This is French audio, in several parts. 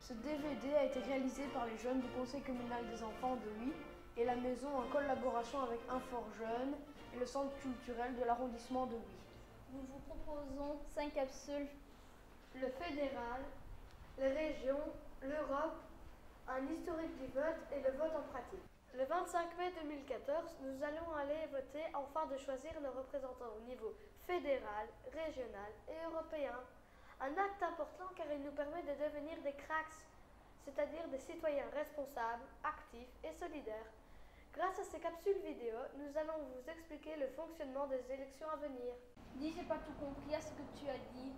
Ce DVD a été réalisé par les jeunes du Conseil communal des enfants de Huy et la maison en collaboration avec Infor Jeunes et le centre culturel de l'arrondissement de Huy. Nous vous proposons 5 capsules. Le fédéral, les régions, l'Europe, un historique du vote et le vote en pratique. Le 25 mai 2014, nous allons aller voter afin de choisir nos représentants au niveau fédéral, régional et européen. Un acte important car il nous permet de devenir des cracks, c'est-à-dire des citoyens responsables, actifs et solidaires. Grâce à ces capsules vidéo, nous allons vous expliquer le fonctionnement des élections à venir. Dis, j'ai pas tout compris à ce que tu as dit.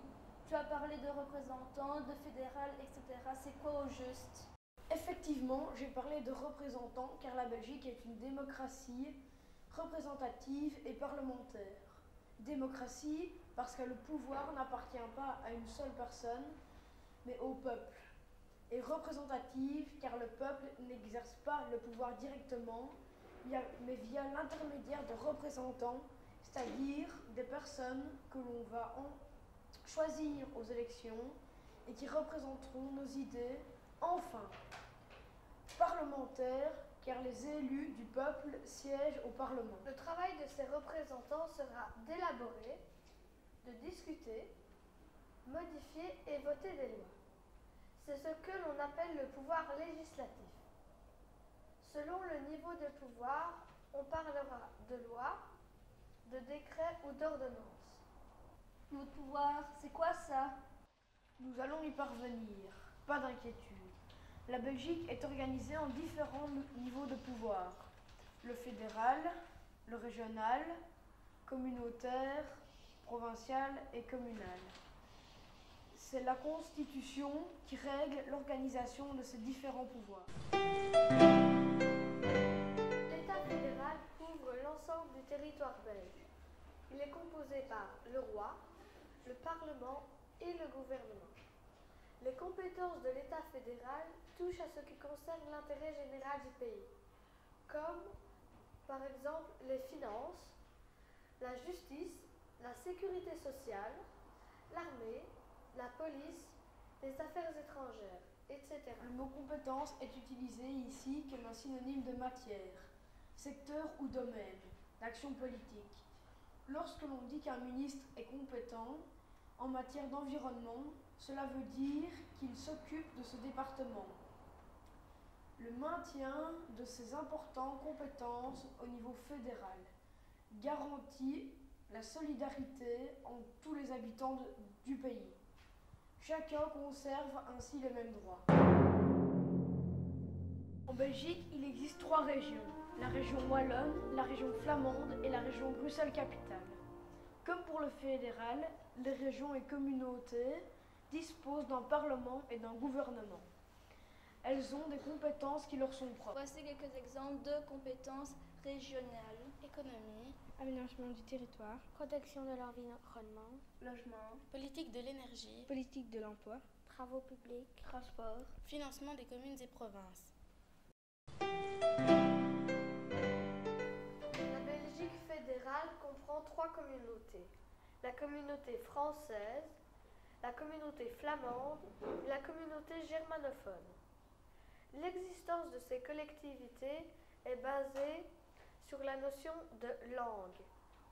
Tu as parlé de représentants, de fédéral, etc. C'est quoi au juste? Effectivement, j'ai parlé de représentants car la Belgique est une démocratie représentative et parlementaire. Démocratie parce que le pouvoir n'appartient pas à une seule personne, mais au peuple. Et représentative car le peuple n'exerce pas le pouvoir directement, mais via l'intermédiaire de représentants, c'est-à-dire des personnes que l'on va choisir aux élections et qui représenteront nos idées. Enfin, parlementaire, car les élus du peuple siègent au Parlement. Le travail de ces représentants sera d'élaborer, de discuter, modifier et voter des lois. C'est ce que l'on appelle le pouvoir législatif. Selon le niveau de pouvoir, on parlera de loi, de décret ou d'ordonnance. Notre pouvoir, c'est quoi ça? Nous allons y parvenir, pas d'inquiétude. La Belgique est organisée en différents niveaux de pouvoir. Le fédéral, le régional, communautaire, provincial et communal. C'est la Constitution qui règle l'organisation de ces différents pouvoirs. L'État fédéral couvre l'ensemble du territoire belge. Il est composé par le roi, le Parlement et le gouvernement. Les compétences de l'État fédéral touchent à ce qui concerne l'intérêt général du pays, comme par exemple les finances, la justice, la sécurité sociale, l'armée, la police, les affaires étrangères, etc. Le mot compétence est utilisé ici comme un synonyme de matière, secteur ou domaine d'action politique. Lorsque l'on dit qu'un ministre est compétent en matière d'environnement, cela veut dire qu'il s'occupe de ce département. Le maintien de ces importantes compétences au niveau fédéral garantit la solidarité entre tous les habitants du pays. Chacun conserve ainsi les mêmes droits. En Belgique, il existe 3 régions, la région wallonne, la région flamande et la région Bruxelles-Capitale. Comme pour le fédéral, les régions et communautés disposent d'un parlement et d'un gouvernement. Elles ont des compétences qui leur sont propres. Voici quelques exemples de compétences régionales. Économie, aménagement du territoire, protection de l'environnement, Logement, politique de l'énergie, politique de l'emploi, travaux publics, transport, financement des communes et provinces. La Belgique fédérale comprend 3 communautés. La communauté française, la communauté flamande et la communauté germanophone. L'existence de ces collectivités est basée sur la notion de langue.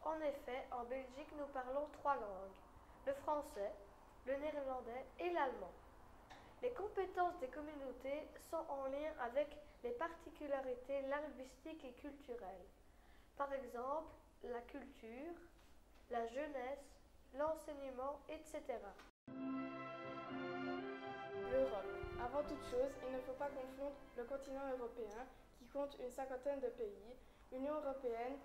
En effet, en Belgique, nous parlons 3 langues, le français, le néerlandais et l'allemand. Les compétences des communautés sont en lien avec les particularités linguistiques et culturelles. Par exemple, la culture, la jeunesse, l'enseignement, etc. L'Europe. Avant toute chose, il ne faut pas confondre le continent européen, qui compte une 50aine de pays, l'Union européenne,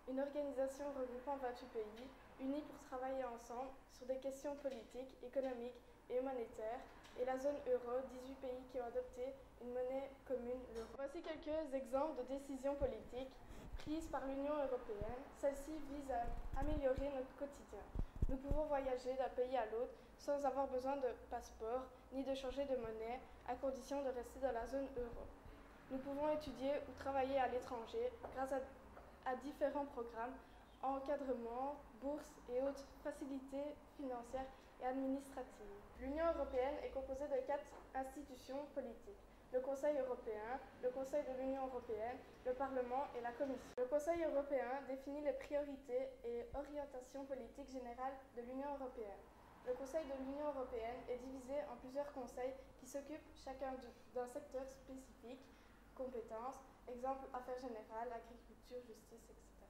une organisation regroupant 28 pays, unis pour travailler ensemble sur des questions politiques, économiques et humanitaires, et la zone euro, 18 pays qui ont adopté une monnaie commune, l'euro. Voici quelques exemples de décisions politiques prises par l'Union européenne. Celle-ci vise à améliorer notre quotidien. Nous pouvons voyager d'un pays à l'autre sans avoir besoin de passeport ni de changer de monnaie, à condition de rester dans la zone euro. Nous pouvons étudier ou travailler à l'étranger grâce à différents programmes, encadrement, bourses et autres facilités financières et administratives. L'Union européenne est composée de 4 institutions politiques. Le Conseil européen, le Conseil de l'Union européenne, le Parlement et la Commission. Le Conseil européen définit les priorités et orientations politiques générales de l'Union européenne. Le Conseil de l'Union européenne est divisé en plusieurs conseils qui s'occupent chacun d'un secteur spécifique, compétences, exemple affaires générales, agriculture, justice, etc.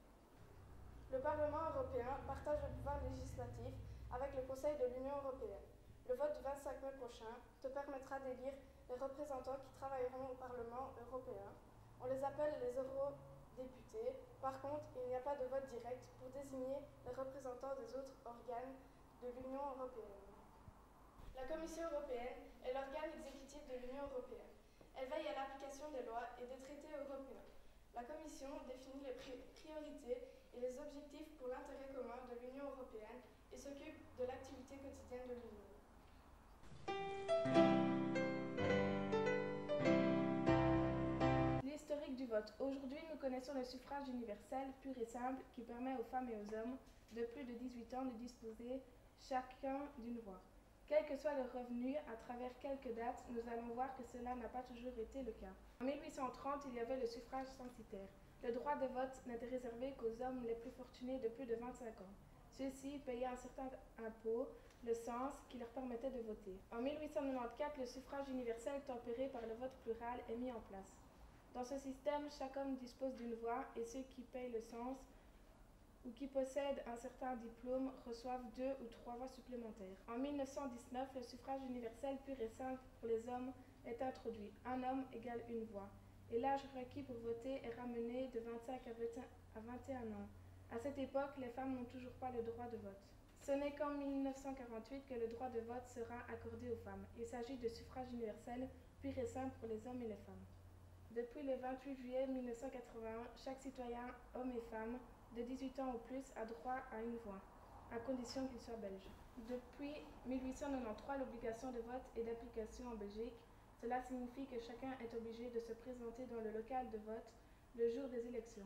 Le Parlement européen partage le pouvoir législatif avec le Conseil de l'Union européenne. Le vote du 25 mai prochain te permettra d'élire les représentants qui travailleront au Parlement européen. On les appelle les eurodéputés. Par contre, il n'y a pas de vote direct pour désigner les représentants des autres organes de l'Union européenne. La Commission européenne est l'organe exécutif de l'Union européenne. Elle veille à l'application des lois et des traités européens. La Commission définit les priorités et les objectifs pour l'intérêt commun de l'Union européenne et s'occupe de l'activité quotidienne de l'Union. L'historique du vote. Aujourd'hui, nous connaissons le suffrage universel, pur et simple, qui permet aux femmes et aux hommes de plus de 18 ans de disposer chacun d'une voix. Quel que soit leur revenu, à travers quelques dates, nous allons voir que cela n'a pas toujours été le cas. En 1830, il y avait le suffrage censitaire. Le droit de vote n'était réservé qu'aux hommes les plus fortunés de plus de 25 ans. Ceux-ci payaient un certain impôt, le cens, qui leur permettait de voter. En 1894, le suffrage universel tempéré par le vote plural est mis en place. Dans ce système, chaque homme dispose d'une voix et ceux qui payent le cens ou qui possèdent un certain diplôme reçoivent 2 ou 3 voix supplémentaires. En 1919, le suffrage universel pur et simple pour les hommes est introduit. Un homme égale une voix. Et l'âge requis pour voter est ramené de 25 à 21 ans. À cette époque, les femmes n'ont toujours pas le droit de vote. Ce n'est qu'en 1948 que le droit de vote sera accordé aux femmes. Il s'agit de suffrage universel pur et simple pour les hommes et les femmes. Depuis le 28 juillet 1981, chaque citoyen, homme et femme, de 18 ans ou plus, a droit à une voix, à condition qu'il soit belge. Depuis 1893, l'obligation de vote est d'application en Belgique. Cela signifie que chacun est obligé de se présenter dans le local de vote le jour des élections.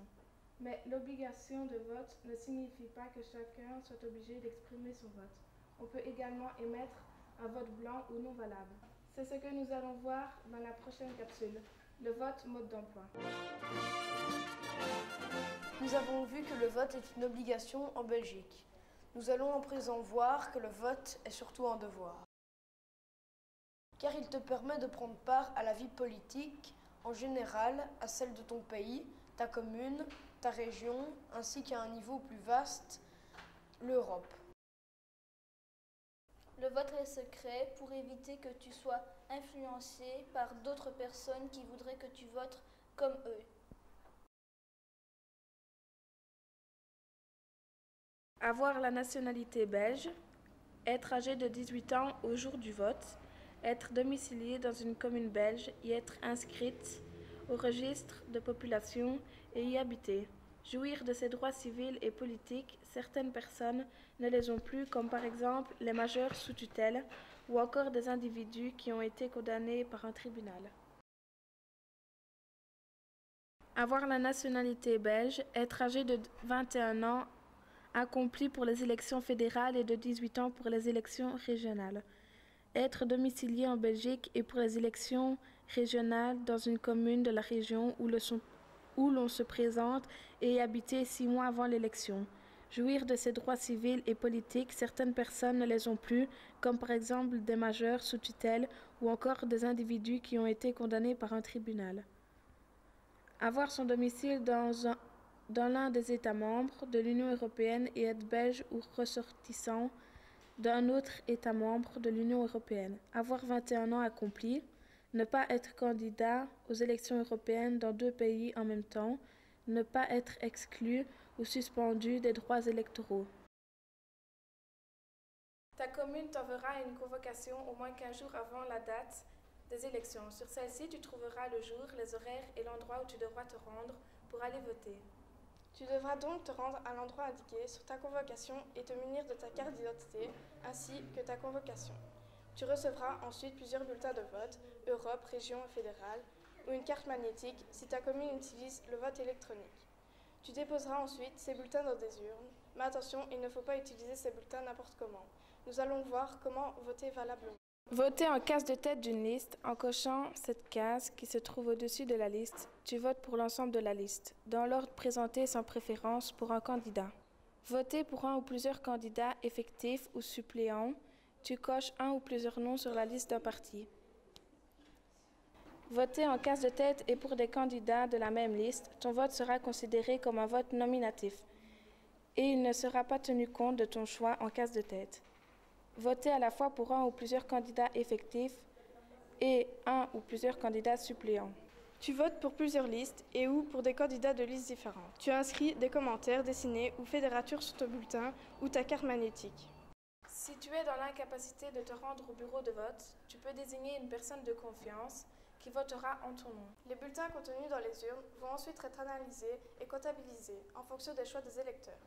Mais l'obligation de vote ne signifie pas que chacun soit obligé d'exprimer son vote. On peut également émettre un vote blanc ou non valable. C'est ce que nous allons voir dans la prochaine capsule. Le vote, mode d'emploi. Nous avons vu que le vote est une obligation en Belgique. Nous allons en présent voir que le vote est surtout un devoir. Car il te permet de prendre part à la vie politique, en général, à celle de ton pays, ta commune, ta région, ainsi qu'à un niveau plus vaste, l'Europe. Le vote est secret pour éviter que tu sois influencé par d'autres personnes qui voudraient que tu votes comme eux. Avoir la nationalité belge, être âgé de 18 ans au jour du vote, être domicilié dans une commune belge, y être inscrite au registre de population et y habiter. Jouir de ses droits civils et politiques, certaines personnes ne les ont plus, comme par exemple les majeurs sous tutelle ou encore des individus qui ont été condamnés par un tribunal. Avoir la nationalité belge, être âgé de 21 ans accompli pour les élections fédérales et de 18 ans pour les élections régionales. Être domicilié en Belgique et pour les élections régionales dans une commune de la région où l'on se présente et y habiter 6 mois avant l'élection. Jouir de ses droits civils et politiques, certaines personnes ne les ont plus, comme par exemple des majeurs sous tutelle ou encore des individus qui ont été condamnés par un tribunal. Avoir son domicile dans l'un des États membres de l'Union européenne et être belge ou ressortissant d'un autre État membre de l'Union européenne. Avoir 21 ans accomplis, ne pas être candidat aux élections européennes dans 2 pays en même temps, ne pas être exclu ou suspendu des droits électoraux. Ta commune t'enverra une convocation au moins 15 jours avant la date des élections. Sur celle-ci, tu trouveras le jour, les horaires et l'endroit où tu devras te rendre pour aller voter. Tu devras donc te rendre à l'endroit indiqué sur ta convocation et te munir de ta carte d'identité ainsi que ta convocation. Tu recevras ensuite plusieurs bulletins de vote, Europe, région et fédérale, ou une carte magnétique si ta commune utilise le vote électronique. Tu déposeras ensuite ces bulletins dans des urnes, mais attention, il ne faut pas utiliser ces bulletins n'importe comment. Nous allons voir comment voter valablement. Votez en case de tête d'une liste. En cochant cette case qui se trouve au-dessus de la liste, tu votes pour l'ensemble de la liste, dans l'ordre présenté sans préférence pour un candidat. Votez pour un ou plusieurs candidats effectifs ou suppléants. Tu coches un ou plusieurs noms sur la liste d'un parti. Votez en case de tête et pour des candidats de la même liste, ton vote sera considéré comme un vote nominatif et il ne sera pas tenu compte de ton choix en case de tête. Votez à la fois pour un ou plusieurs candidats effectifs et un ou plusieurs candidats suppléants. Tu votes pour plusieurs listes et ou pour des candidats de listes différentes. Tu inscris des commentaires dessinés ou fais des ratures sur ton bulletin ou ta carte magnétique. Si tu es dans l'incapacité de te rendre au bureau de vote, tu peux désigner une personne de confiance qui votera en ton nom. Les bulletins contenus dans les urnes vont ensuite être analysés et comptabilisés en fonction des choix des électeurs.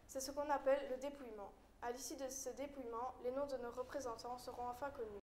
C'est ce qu'on appelle le dépouillement. À l'issue de ce dépouillement, les noms de nos représentants seront enfin connus.